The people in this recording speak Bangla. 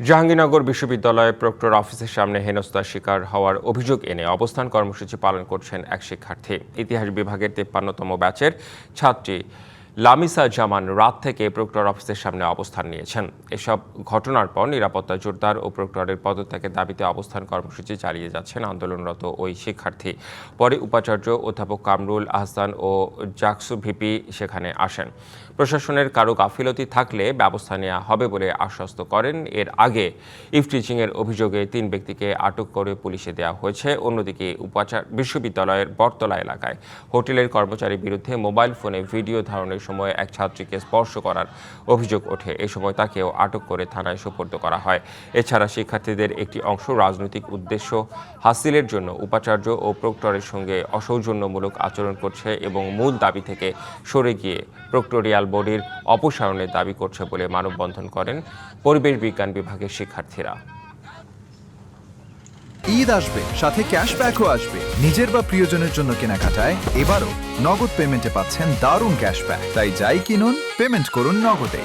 জাহাঙ্গীরনগর বিশ্ববিদ্যালয়ের প্রক্টর অফিসের সামনে হেনস্থার শিকার হওয়ার অভিযোগ এনে অবস্থান কর্মসূচি পালন করছেন এক শিক্ষার্থী। ইতিহাস বিভাগের 53তম ব্যাচের ছাত্রী লামিসা জামান রাত থেকে প্রক্টর অফিসের সামনে অবস্থান নিয়েছেন। এসব ঘটনার পর নিরাপত্তা জোরদার ও প্রক্টরের পদত্যাগের দাবিতে অবস্থান কর্মসূচি চালিয়ে যাচ্ছেন আন্দোলনরত ওই শিক্ষার্থী। পরে উপাচার্য অধ্যাপক কামরুল আহসান ও জাকসু ভিপি সেখানে আসেন। প্রশাসনের কারো গাফিলতি থাকলে ব্যবস্থা নেওয়া হবে বলে আশ্বস্ত করেন। এর আগে ইফটিচিংয়ের অভিযোগে 3 ব্যক্তিকে আটক করে পুলিশে দেওয়া হয়েছে। অন্যদিকে বিশ্ববিদ্যালয়ের বটতলা এলাকায় হোটেলের কর্মচারীর বিরুদ্ধে মোবাইল ফোনে ভিডিও ধারণের সময় এক ছাত্রীকে স্পর্শ করার অভিযোগ ওঠে। এ সময় তাকেও আটক করে থানায় সোপর্দ করা হয়। এছাড়া শিক্ষার্থীদের একটি অংশ রাজনৈতিক উদ্দেশ্য হাসিলের জন্য উপাচার্য ও প্রক্টরের সঙ্গে অসৌজন্যমূলক আচরণ করছে এবং মূল দাবি থেকে সরে গিয়ে প্রক্টোরিয়াল বডির অপসারণের দাবি করছে বলে মানববন্ধন করেন পরিবেশ বিজ্ঞান বিভাগের শিক্ষার্থীরা। ঈদ আসবে, সাথে ক্যাশব্যাকও আসবে। নিজের বা প্রিয়জনের জন্য কেনাকাটায় এবারও নগদ পেমেন্টে পাচ্ছেন দারুণ ক্যাশব্যাক। তাই যাই কিনুন, পেমেন্ট করুন নগদে।